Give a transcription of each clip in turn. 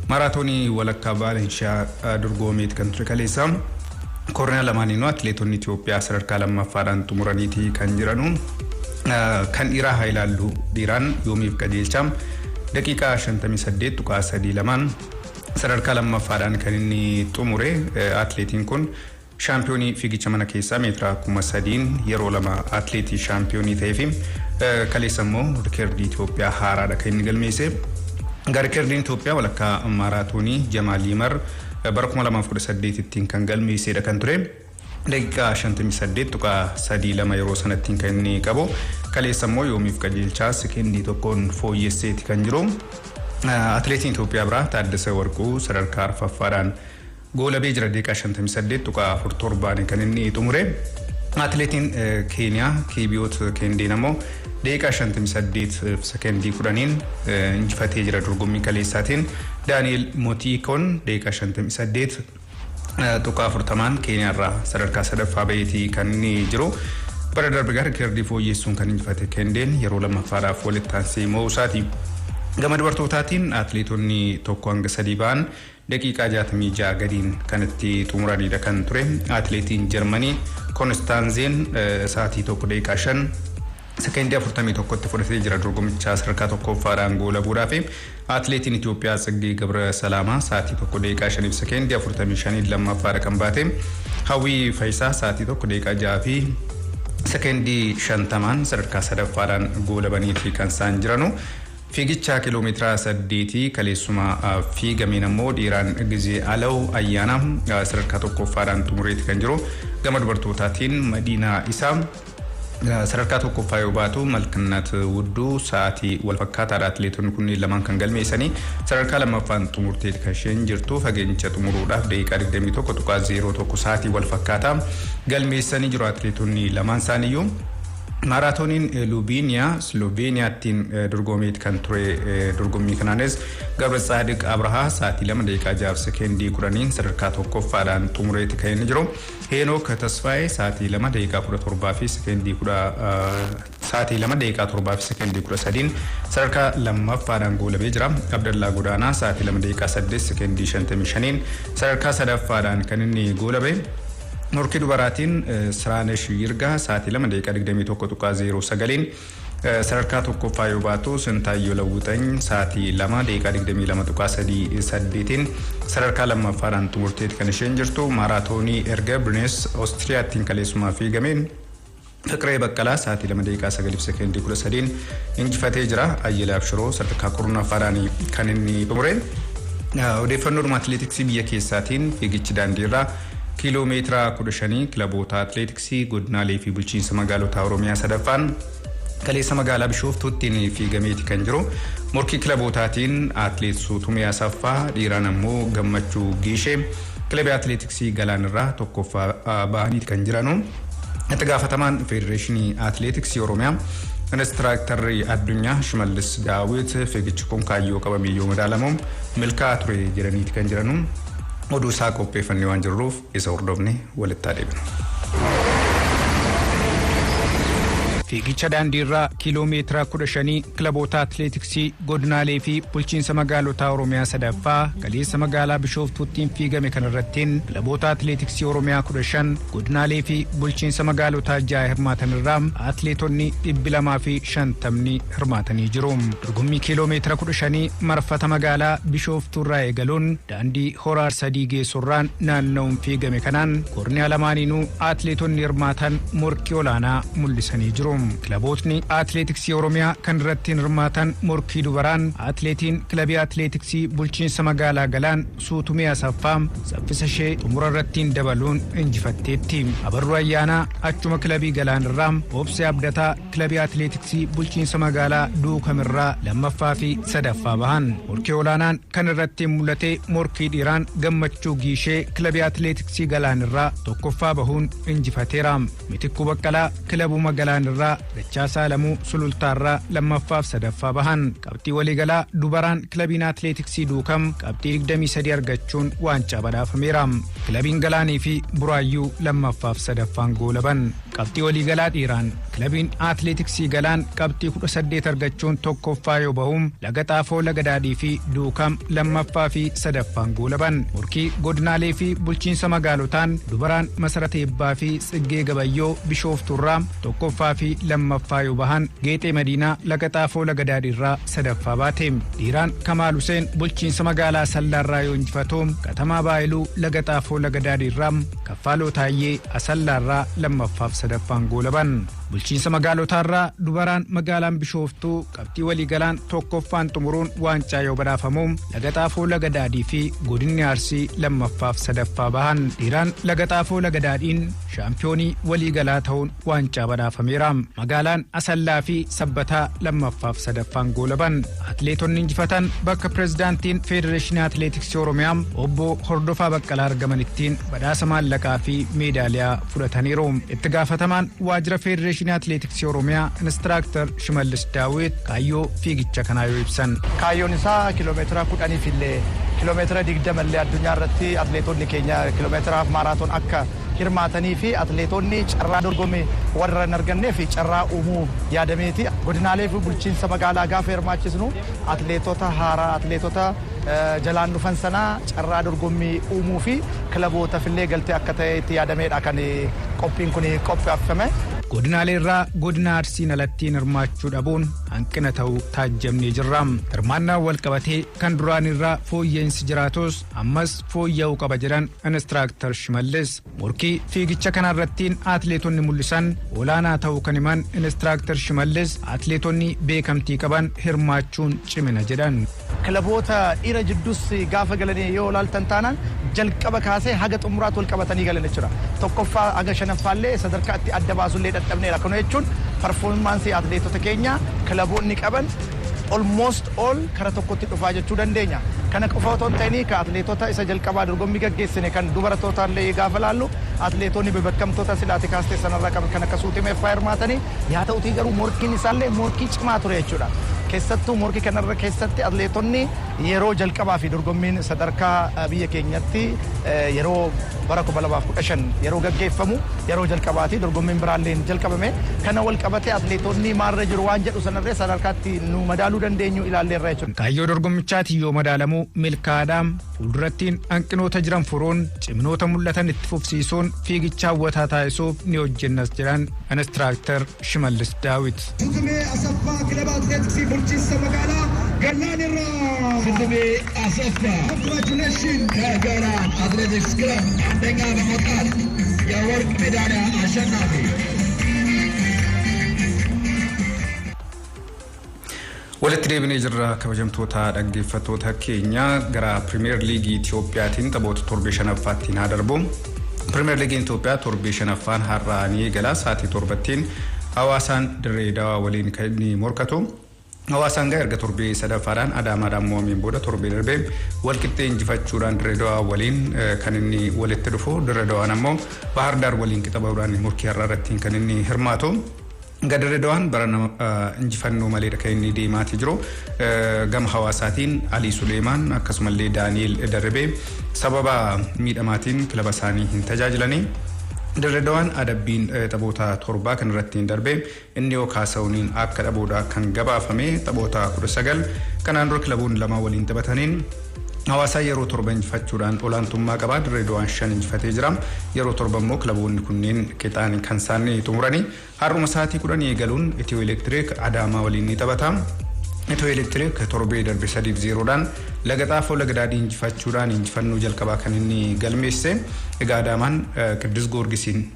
Maraatoonii walakkaa Valencia dorgomeet kan ture kaleessa kornaa lamaaniinuu atleetonni Itoophiyaa sadarkaa lammaffaadhaan xumuraniiti kan jiranu kan dhiiraa haa ilaallu. Dhiiraan Yoomiif Qajeelchaam daqiiqaa 58.32 sadarkaa lammaffaadhaan kan inni xumure. Atleetiin kun shaampiyoonii fiigicha mana keessaa meetira 3,000 yeroo lama atleetii shaampiyoonii ta'ee fi kaleessa immoo rikeerdii Itoophiyaa haaraadha kan inni galmeesse. Rikeerdiin Itoophiyaa walakkaa maraatoonii Jamaal Yimar bara 2018 ittiin kan galmeessedha kan ture. Daqiiqaa 58.32 yeroo sanattiin kan inni qabu. Kaleessa immoo Yoomiif Qajeelchaa sekendii tokkoon fooyyesseeti kan jiru. Atleetiin Itoophiyaa biraa Taaddasee Warquu sadarkaa arfaffaadhaan goolabee jira daqiiqaa 58.47 kan inni xumure. Atleetiin Keeniyaa Kiibiyoot Kendeen ammoo daqiiqaa 58 sekendii 10 injifatee jira dorgommii kaleessaatiin. Daani'eel Mootiikoon daqiiqaa 58.40 Keeniyaarraa sadarkaa sadaffaa baheetii kan inni jiru. Bara darbe gara rikeerdii fooyyessuun kan injifate Kendeen yeroo lammaffaadhaaf walitti aansee moo'uusaati. Gama dubartootaatiin atleetonni 1-3 ba'an daqiiqaa 66 gadiin kan itti xumuranidha kan ture. Atleetiin Jarmanii Konstaanzeen sa'aatii 1 daqiiqaa 5 sekendii 41tti fudhatee jira dorgommicha sadarkaa tokkoffaadhaan goolabuudhaaf. Atleetiin Itoophiyaa Tsaggee Gabra Salaamaa sa'aatii 1 daqiiqaa 5 sekendii 45 lammaffaadha kan baate. Hawwii Faayisaa sa'aatii 1 daqiiqaa 6 fi sekendii 50 sadarkaa sadaffaadhaan goolabaniifi kan isaan jiranu. Fiigicha kiiloomeetira 8 kaleessuma fiigameen ammoo dhiiraan Gizee Alaw Ayyaana sadarkaa tokkoffaadhaan xumureeti kan jiru. Gama dubartootaatiin Madiinaa Isaa sadarkaa tokkoffaa yoo baatu Malkannat Wudduu sa'aatii walfakkaataadha. Atleetonni kunneen lamaan kan galmeessanii sadarkaa lammaffaan xumurteeti kan isheen jirtu. Fageenya xumuruudhaaf daqiiqaa 21.01 sa'aatii walfakkaataa galmeessanii jiru atleetonni lamaan isaaniiyyuu. Maraatooniin Lubiiniyaa Sloveeniyaattiin dorgomeet kan ture. Dorgommii kanaanis Gabra Tsaadiq Abrahaa sa'aatii 2 daqiiqaa 6 sekendii 10 sadarkaa tokkoffaadhaan xumureeti kan inni jiru. Heenok Tasfaayee sa'aatii 2 daqiiqaa 17 fi sekendii 13 sadarkaa lammaffaadhaan goolabee jira. Abdallaa Godaanaa sa'aatii 2 daqiiqaa 8 sekendii 55 sadarkaa sadaffaadhaan kan inni goolabee. Morkii dubaraatiin Siraanesh Yirgaa sa'aatii 2 daqiiqaa 21.09 sadarkaa tokkoffaa yoo baatu Sintaayyoo Lawwixany sa'aatii 2 daqiiqaa 22.38 sadarkaa lammaffaadhaan xumurteeti kan isheen jirtu. Maraatoonii erga Birnees Oostiriyaattiin kaleessumaa fiigameen Fiqiree Baqqalaa sa'aatii 2 daqiiqaa 9 sekendii 13 injifatee jira. Ayyilaa Abshiroo sadarkaa kurnaffaadhaan kan inni xumure. Odeeffannoodhuma atleetiksii biyya keessaatiin fiigichi daandiirraa kiiloomeetira 15 kilaboota atleetiksii godinaalee fi bulchiinsa magaalota Oromiyaa sadaffaan kaleessa magaalaa Bishooftuutti fiigameeti kan jiru. Morkii kilabootaatiin atleet Suutumee Asaffaa dhiiraan ammoo Gammachuu Giishee kilabii atleetiksii Galaanirraa tokkoffaa bahaniiti kan jiranu. Itti gaafatamaan Federeeshinii Atleetiksii Oromiyaa Inistiraaktarri addunyaa Shimallis Daawit fiigichi kun kaayyoo qabamee yoo madaalamu milkaa'aa ture jedhaniiti kan jiranu. Oduu isaa qopheeffannee waan jirruuf isa hordofne walitti adeemna. Fiigicha daandiirraa kiiloomeetira 15 kilaboota atleetiksii godinaalee fi bulchiinsa magaalota Oromiyaa sadaffaa kaleessa magaalaa Bishooftuuttiin fiigame kanarrattiin kilaboota atleetiksii Oromiyaa 15 godinaalee fi bulchiinsa magaalota 6 hirmaatanirraa atleetonni 250 hirmaatanii jiru. Dorgommii kiiloomeetira 15 marfata magaalaa Bishooftuurraa eegaluun daandii Horaar Sadii geessurraan naanna'uun fiigame kanaan korniyaa lamaaniinuu atleetonni hirmaatan morkii olaanaa mul'isanii jiru. Kilabootni atleetiksii Oromiyaa kan irratti hirmaatan morkii dubaraan atleetiin kilabii atleetiksii bulchiinsa magaalaa Galaan Suutumee Asaffaa saffisa ishee xumura irrattiin dabaluun injifatteetti. Abarruu Ayyaanaa achuma kilabii Galaanirraa Obsee Abdataa kilabii atleetiksii bulchiinsa magaalaa Duukamirraa lammaffaa fi sadaffaa bahan. Morkii olaanaan kan irratti mul'ate morkii dhiiraan Gammachuu Giishee kilabii atleetiksii Galaanirraa tokkoffaa bahuun injifateera. Mitikkuu Baqqalaa kilabuma Galaanirraa Dachaasaa Lamuu Sulultaarraa lammaffaaf sadaffaa bahan. Qabxii waliigalaa dubaraan kilabiin atleetiksii Duukam qabxii 23 argachuun waancaa badhaafameera. Kilabiin Galaanii fi Buraayyuu lammaffaaf sadaffaan goolaban. qabxii waliigalaa dhiiraan kilabiin Atleetiksii Galaan qabxii 18 argachuun tokkoffaa yoo bahuun Laga Xaafoo Laga Daadhii fi Duukam lammaffaa fi sadaffaan goolaban. Morkii godinaalee fi bulchiinsa magaalotaan dubaraan Masarat Eebbaa fi Tsiggee Gabayyoo Bishooftuurraa tokkoffaa fi lammaffaa yoo bahan Geexee Madiinaa Laga Xaafoo Laga Daadhiirraa sadaffaa baate. Dhiiraan Kamaal Huseen bulchiinsa magaalaa Sallaarraa yoo injifatu Katamaa Baayiluu Laga Xaafoo Laga Daadhiirraa Kaffaaloo Taayyee Asallaarraa lammaffaaf sadaffaan goolaban. Bulchiinsa magaalotaarraa dubaraan magaalaan Bishooftuu qabxii waliigalaan tokkoffaan xumuruun waancaa yoo badhaafamu Laga Xaafoo Laga Daadhii fi godinni Arsii lammaffaaf sadaffaa bahan. Dhiiraan Laga Xaafoo Laga Daadhiin shaampiyoonii waliigalaa ta'uun waancaa badhaafameera. Magaalaan Asallaa fi Sabbataa lammaffaaf sadaffaan goolaban. Atleetonni injifatan bakka pirezidaantiin Federeeshinii Atleetiksii Oromiyaa obbo Hordofaa Baqqalaa argamanittiin badhaasa maallaqaa fi meedaaliyaa fudhataniiru. Itti gaafatamaan waajjira Federeeshinii Atleetiksii Oromiyaa Inistiraaktar Shimallis Daawit kaayyoo fiigicha kanaa yoo ibsan. Kaayyoon isaa kiiloomeetira 10 fillee kiiloomeetira 20 illee addunyaa irratti atleetonni keenya kiiloomeetiraaf maaraatoon akka hirmaatanii fi atleetonni carraa dorgommii warra hin argannee fi carraa uumuu yaadameeti. Godinaalee fi bulchiinsa magaalaa gaafa hirmaachisnu atleetota haaraa atleetota jalaan dhufan sanaa carraa dorgommii uumuu fi kilaboota fillee galtee akka ta'etti yaadameedha kan qophiin kun qopheeffame. Godinaaleerraa godina Arsiin alattiin hirmaachuu dhabuun hanqina ta'uu taajjabnee jirra. Hirmaannaan wal qabatee kan duraanirraa fooyya'insi jiraatus ammas fooyya'uu qaba jedhan Inistiraaktar Shimallis. Morkii fiigicha kanarrattiin atleetonni mul'isan olaanaa ta'uu kan himan Inistiraaktar Shimallis atleetonni beekamtii qaban hirmaachuun cimina jedhan. Kilaboota dhiira jidduus gaafa galanii yoo ilaaltan taanaan jalqaba kaasee haga xumuraatti wal qabatanii galan jira. Tokkoffaa haga shanaffaallee sadarkaatti adda baasullee dadhabneera. Kana jechuun performaansii atleetota keenya kilaboonni qaban almost all kara tokkotti dhufaa jechuu dandeenya. Kana qofa otoo hin ta'in ka atleetota isa jalqabaa dorgommii gaggeessine kan dubartootaallee gaafa laallu atleetonni bebekkamtoota silaati kaastee sanarraa qaban kan akka suutii meeffaa hirmaatanii yaa ta'utii garuu morkiin isaallee morkii cimaa ture jechuudha. Keessattuu morkii kanarra keessatti atleetonni yeroo jalqabaa fi dorgommiin sadarkaa biyya keenyatti yeroo bara 2015 yeroo gaggeeffamu yeroo jalqabaati dorgommiin biraalleen jalqabame kana wal qabatee atleetonni maarra jiru waan jedhu sanarree sadarkaatti nu madaaluu dandeenyu ilaalleerra jechuudha. Kaayyoo dorgommichaati yoo madaalamu milkaadhaam fuuldurattiin hanqinoota jiran furuun ciminoota mul'atan itti fufsiisuun fiigicha hawwataa taasisuuf ni hojjennas jedhan Inistiraaktar Shimallis Daawit. bulchiinsa magaalaa Gallaanirraa Sidibee Asaffaa congratulations Galaan Athletics Club አንደኛ በመውጣት የወርቅ ሜዳሊያ አሸናፊ walitti deebinee jirra kabajamtoota dhaggeeffattoota keenya gara Premier League Itiyoophiyaatiin taphoota torbee shanaffaattiin haa darbu. Premier League Itoophiyaa torbee shanaffaan har'aanii galaa sa'aatii torbattiin Hawaasaan Dirree Dawaa waliin kan inni morkatu. Hawaasaan gaa erga torbee sadaffaadhaan Adaamaadhaan mo'ameen booda torbee darbee walqixxee injifachuudhaan Dirree Dawaa waliin kan inni walitti dhufu. Dirree Dawaan ammoo Bahar Daar waliin qixabaudhaan morkii har'aa irratti kan inni hirmaatu. Dirree Dawaan barana injifannoo malee kan inni deemaati jiru. Gama Hawaasaatiin Alii Suleemaan akkasumallee Daani'el Darabee sababa miidhamaatiin kilaba isaanii hin tajaajilanii. Dirree Dawaan adabbiin taphoota torbaa kan irratti darbee inni yoo kaasa'uuniin akka dhabuudha kan gabaafame taphoota 19 kanaan dura kilaboonni lama waliin taphataniin Hawaasaa yeroo torba injifachuudhaan olaantummaa qaba. Dirree Dawaan 5 injifatee jira. Yeroo torba immoo kilaboonni kunneen qixaan kan isaanii xumuranii har'uma sa'aatii 10 eegaluun Itiyoo Elektiriik Adaamaa waliin ni taphata. Itiyoo Elektiriik torbee darbe 3-0dhaan Laga Xaafoo Laga Daadhii injifachuudhaan injifannoo jalqabaa kan inni galmeesse. Egaa Adaamaan Qiddus Goorgisiin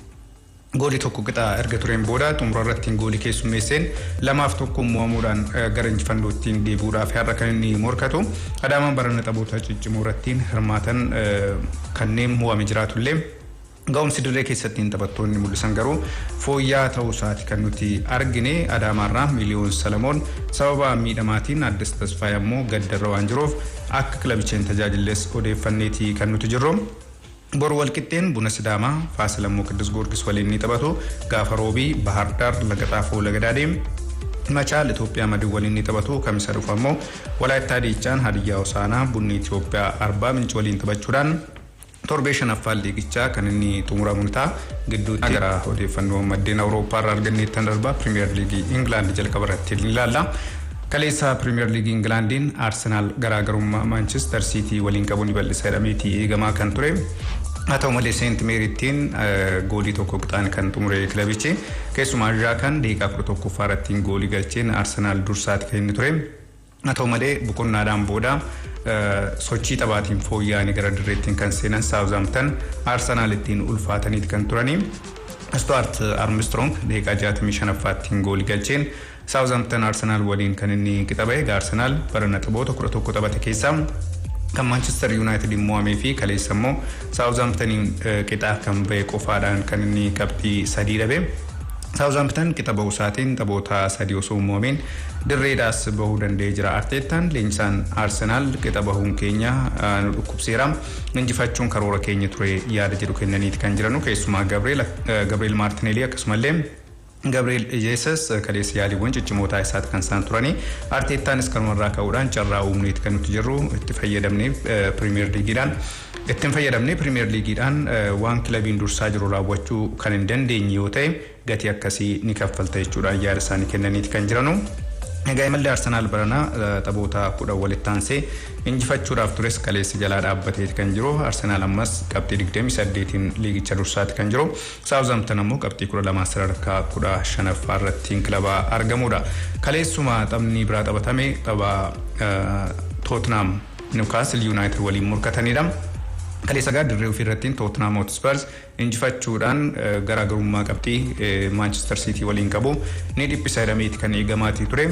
goolii tokko qixaa erga tureen booda xumura irratti goolii keessummeesseen 2-1 mo'amuudhaan gara injifannootti deebi'uudhaaf har'a kan inni morkatu. Adaamaan barana taphoota ciccimoo irratti hirmaatan kanneen mo'ame jiraatullee ga'umsi dirree keessatti taphattoonni mul'isan garuu fooyya'aa ta'uu isaati kan nuti argine. Adaamaarraa Miliyoon Salamoon sababa miidhamaatiin Addis Tasfaayee ammoo gaddarra waan jiruuf akka kilabicha hin tajaajillees odeeffanneeti kan nuti jirru. Boru walqixxeen Buna Sidaamaa Faasil ammoo Qiddus Goorgis waliin ni taphatu. Gaafa roobii Bahar Daar Laga Xaafoo Laga Daadhii Machaal Itoophiyaa Madii waliin ni taphatu. Kamisa dhufu ammoo Walaayittaa Diichaan Hadiyyaa Hosaanaa Bunni Itoophiyaa Arbaa Minci waliin taphachuudhaan torbee shanaffaa liigichaa kan inni xumuramu ta'a. Gidduutti gara odeeffannoo maddeen Awurooppaa irraa arganneettan darbaa Piriimiyer Liigii Ingilaand jalqaba irratti ilaalla. Kaleessa Piriimiyer Liigii Ingilaandiin Arsenaal garaagarummaa Manchester City waliin qabuun bal'isa jedhameetii eegamaa kan ture. Haa ta'u malee Seent Meerittiin goolii tokko qixaan kan xumure kilabichi keessumaa Jaakan daqiiqaa 11 irratti goolii galcheen Arsenaal dursaati kan inni ture. Haa ta'u malee boqonnaadhaan booda sochii taphaatiin fooyya'anii gara dirreettiin kan seenan Southampton Arsenaal ittiin ulfaataniiti kan turanii. Stuart Armstrong daqiiqaa 65 goolii galcheen Southampton Arsenaal waliin kan inni qixabe. Arsenaal barana taphoota 11 taphate keessaa kan Manchester United mo'amee fi kaleessa immoo Southampton qixaa kan ba'e qofaadhaan kan inni qabxii 3 dhabe. Southampton qixa ba'uu isaatiin taphoota 3 osoo mo'ameen dirreedhaas bahuu danda'ee jira. Arteetaan leenjisaan Arsenaal qixa bahuun keenya nu dhukkubseera, injifachuun karoora keenya ture yaada jedhu kennaniiti kan jiranu. Keessumaa Gabriel Martinelli akkasumallee Gabriel Jesus kaleessa yaaliiwwan ciccimootaa isaati kan isaan turanii. Arteetaanis kanumarraa ka'uudhaan carraa uumneeti kan nuti jirru itti fayyadamnee Piriimiyer Liigiidhaan waan kilabiin dursaa jiru raawwachuu kan hin dandeenye yoo ta'e gatii akkasii ni kaffalta jechuudhaan yaada isaanii kennaniiti kan jiranu. Egaa imalli Arsenaal barana taphoota 10 walitti aansee injifachuudhaaf tures kaleessa jalaa dhaabbateeti kan jiru. Arsenaal ammas qabxii 28tiin liigicha dursaati kan jiru. Southampton ammoo qabxii 12 sadarkaa 15ffaa irratti kilaba argamudha. Kaleessuma taphni biraa taphatame tapha Tottenham Newcastle United waliin morkatanidha. Kaleessa dirree ofii irrattiin Tottenham Hotspur injifachuudhaan garaagarummaa qabxii Manchester City waliin qabu ni dhiphisa jedhameeti kan eegamaatii ture.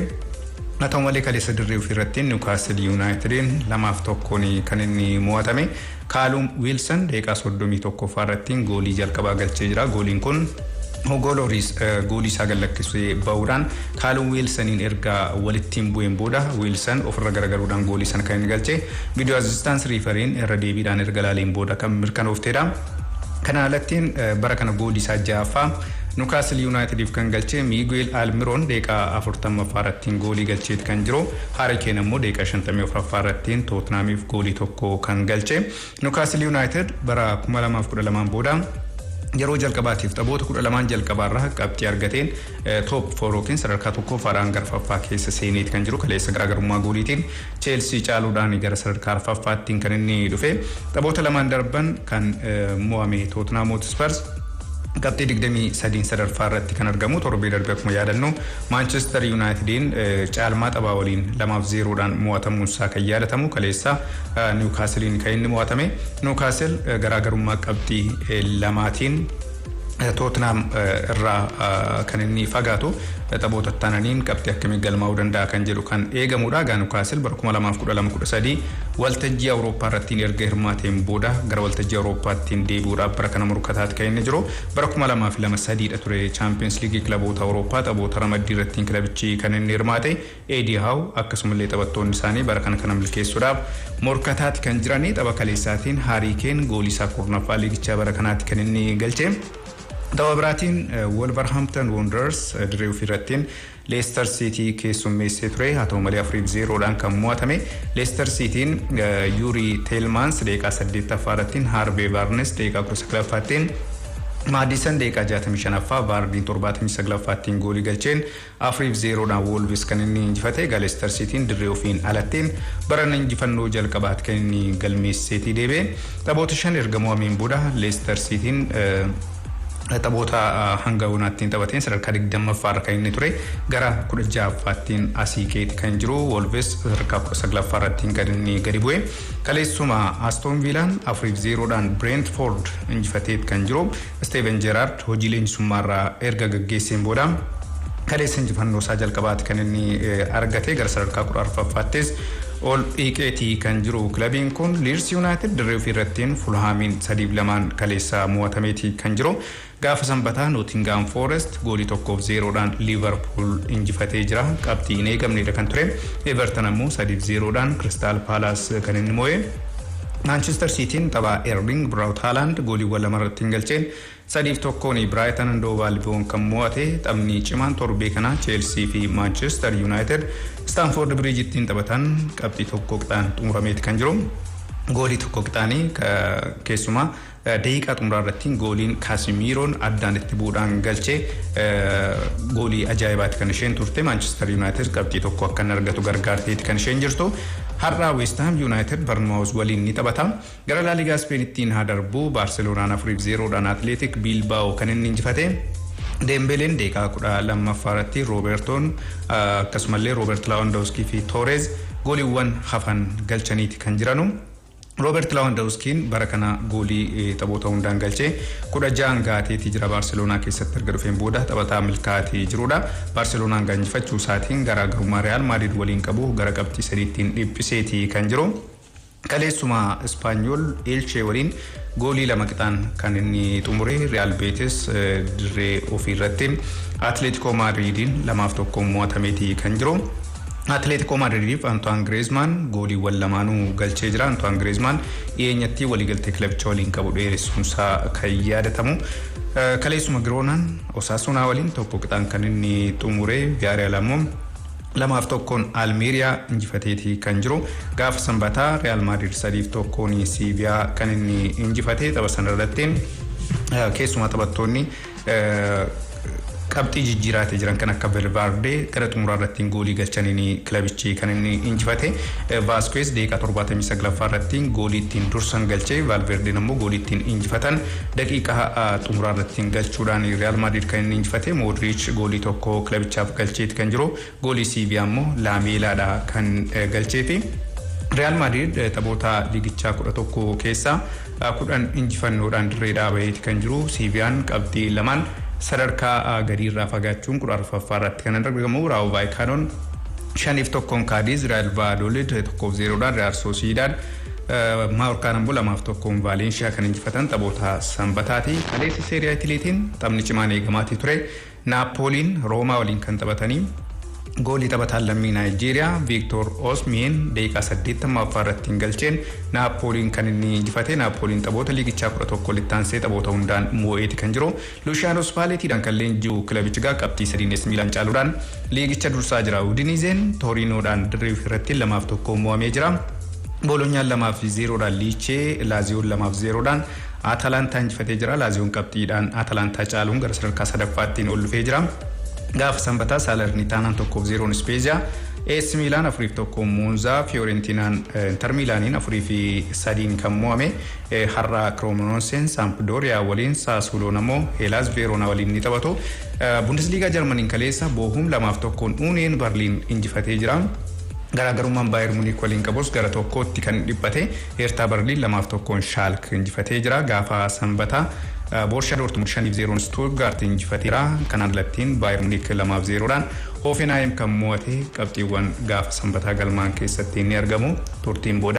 Haa ta'u malee kaleessa dirree ofii irrattiin Newcastle Unitedin 2-1 kan inni mo'atame. Callum Wilson daqiiqaa 31 irrattiin goolii jalqabaa galchee jira. Gooliin kun goolii isaa gallakkisee ba'uudhaan Callum Wilsoniin erga walittiin bu'een booda Wilson ofirra garagaruudhaan goolii sana kan inni galche. Video assistance referee'n irra deebiidhaan erga laaleen booda kan mirkanooftedha. Kana alattiin bara kana goolii isaa 6ffaa Newcastle Unitediif kan galche Miguel Almiron daqiiqaa 40ffaa irrattiin goolii galcheeti kan jiru. Harry Kane immoo daqiiqaa 54ffaa irrattiin Tottenhamiif goolii tokko kan galche. Newcastle United bara 2012 booda yeroo jalqabaatiif taphoota 12 jalqabaarraa qabxii argateen top 4 yookiin sadarkaa tokkoffaadhaan gara arfaffaa keessa seeneeti kan jiru. Kaleessa garaagarummaa gooliitiin Chelsea caaluudhaan gara sadarkaa arfaffaattiin kan inni dhufe. Taphoota lamaan darban kan mo'ame Tottenham Hotspur qabxii 23 sadarkaa irratti kan argamu. Torbee darbe akkuma yaadannu Manchester Unitediin caalmaa taphaa waliin 2-0dhaan mo'atamuun isaa kan yaadatamu. Kaleessa Newcastlein kan inni mo'atame. Newcastle garaagarummaa qabxii lamaatiin Tottenham irraa kan inni fagaatu taphoota taananiin qabxii akkamii galmaa'uu danda'a kan jedhu kan eegamudha. Newcastle bara 2012-13 waltajjii Awurooppaa irratti erga hirmaateen booda gara waltajjii Awurooppaattiin deebi'uudhaaf bara kana murkataatti kan inni jiru. Bara 2002-3 ture Champions League kilaboota Awurooppaa taphoota ramaddii irratti kilabichi kan inni hirmaate. Eddie Howe akkasumallee taphattoonni isaanii bara kana milkeessuudhaaf murkataatti kan jiranii. Tapha kaleessaatiin Harry Kane goolii isaa 4ffaa liigichaa bara kanaatti kan inni galche. Tapha biraatiin Wolverhampton Wanderers dirree ofii irrattiin Leicester City keessummeessee ture. Haa ta'u malee 4-0dhaan kan mo'atame. Leicester Cityin Yuri Tielemans daqiiqaa 8ffaa irrattiin Harvey Barnes daqiiqaa 19ffaattiin Maddison daqiiqaa 65ffaa Vardiin 79ffaattiin goolii galcheen 4-0dhaan Wolves kan inni injifate. Leicester Cityin dirree ofiin alattiin barana injifannoo jalqabaatti kan inni galmeesseetii deebi'e. Taphoota 5 erga mo'ameen booda Leicester Cityin taphoota hanga unaattiin taphateen sadarkaa 20ffaa irra kan inni ture. Gara 16ffaattiin asii keeti kan jiru. Wolves sadarkaa 19ffaa irrattiin kan inni gadi bu'e. Kaleessuma Aston Villaan 4-0dhaan Brentford injifateet kan jiru. Steven Gerrard hojii leenjisummaarraa erga gaggeesseen booda kaleessa injifannoo isaa jalqabaatti kan inni argate. Gara sadarkaa 14ffaattis ol dhiqeetii kan jiru. Kilabiin kun Leeds United dirree ofii irrattiin Fulhamiin 3-2 kaleessa mo'atameetii kan jiru. Gaafa sanbataa Nottingham Forest goolii 1-0dhaan Liverpool injifatee jira. Qabxii hin eegamnedha kan ture. Everton ammoo 3-0dhaan Crystal Palace kan inni mo'e. Manchester Cityin tapha Erling Braut Haaland gooliiwwan 2 irratti galcheen 3-1 Brighton and Hove Albion kan mo'ate. Taphni cimaan torbee kana Chelsea fi Manchester United Stamford Bridge'ttiin taphatan qabxii 1 qixaan xumurameeti kan jiru. goolii tokko qixaanii keessumaa daqiiqaa xumuraa irratti gooliin Casemiro addaan itti buudhaan galchee goolii ajaa'ibaati kan isheen turte. Manchester United qabxii tokko akka inni argatu gargaarteeti kan isheen jirtu. Har'a West Ham United Bournemouth waliin ni taphata. Gara La Liga Spainittiin haa darbu Barcelonaan 4-0dhaan Athletic Bilbao kan inni injifate. Dembelen daqiiqaa 12 irratti Roberton akkasumallee Robert Lewandowski fi Torres gooliiwwan hafan galchaniiti kan jiranu. Robert Lewandowski bara kana goolii taphoota hundaan galchee 16 gaateetii jira Barcelona keessatti erga dhufeen booda taphataa milkaa'ee jirudha. Barcelonaan ganjifachuu isaatiin garaagarummaa Real Madrid waliin qabu gara qabxii 3tiin dhiphiseetii kan jiru. Kaleessuma Espanyol Elche waliin goolii 2 qixaan kan inni xumure. Real Betis dirree ofii irratti Atletico Madridin 2-1 mo'atameetii kan jiru. Atletico Madrid Antoine Griezmann gooliiwwan lamaanuu galchee jira. Antoine Griezmann dhiyeenyatti waliigaltee kilabicha waliin qabu dheeressuunsaa kan yaadatamu. Kaleessuma Giroonaan Osasuna waliin tokko qixaan kan inni xumure. Villarreal ammoo 2-1 Almeria injifateetii kan jiru. Gaafa sanbataa Real Madrid 3-1 Sevilla kan inni injifate. Tapha sana irratti keessumaa taphattoonni qabxii jijjiiraatee jiran kan akka Valverde gara xumuraa irratti goolii galchaniin kilabichi kan inni injifate. Vasquez daqiiqaa 79 irratti goolii ittiin dursan galchee Valverde ammoo goolii ittiin injifatan daqiiqaa xumuraa irratti galchuudhaan Real Madrid kan inni injifate. Modric goolii tokko kilabichaaf galcheeti kan jiru. Goolii Sevilla ammoo Lameelaadha kan galcheefi. Real Madrid taphoota liigichaa 11 keessaa 10 injifannoodhaan dirree dhaabateeti kan jiru. Sevillaan qabxii 2 sadarkaa gadiirraa fagaachuun 14ffaa irratti kan argamu. Rayo Vallecanoon 5-1 Cadiz, Real Valladolid 1-0dhaan Real Sociedad Mallorcaan ammoo 2-1 Valencia kan injifatan taphoota sanbataati. Kaleessa Serie A Italiitiin taphni cimaan eegamaatii ture. Naapoliin Roomaa waliin kan taphatanii goolii taphataan lammii Naayijeeriyaa Victor Osimhen daqiiqaa 80 irratti galcheen Naapoliin kan inni injifate. Naapoliin taphoota liigichaa 11 littaansee taphoota hundaan moo'eeti kan jiru. Luciano Spallettiidhaan kan leenji'u kilabichi qabxii 3 Miilaan caaluudhaan liigicha dursaa jira. Udiniizeen Torinoodhaan dirree irratti 2-1 mo'amee jira. Bolonyaan 2-0dhaan Liichee, Laaziyoon 2-0dhaan Atalantaa injifatee jira. Laaziyoon qabxiidhaan Atalantaa caaluun gara sadarkaa sadaffaattiin ol dhufee jira. Gaafa sanbataa Salernitaanaan 1-0 Spezia, AS Milan 4-1 Monza, Fiorentinaan Inter Milaaniin 4-3 kan mo'ame. Har'a Cremonese Sampdoria waliin, Sassuolo ammoo Hellas Verona waliin ni taphatu. Bundesliga Jarmaniin kaleessa Bochum 2-1 Union Berlin injifatee jira. Garaagarummaan Bayern Munich waliin qabus gara tokkootti kan dhiphate. Hertha Berlin 2-1 Schalke injifatee jira. Gaafa sanbataa Borussia Dortmund 5-0 Stuttgart injifateera. Kanaan lattiin Bayern Munich 2-0dhaan Hoffenheim kan mo'ate qabxiiwwan gaafa sanbataa galmaan keessatti ni argamu. Turtiin booda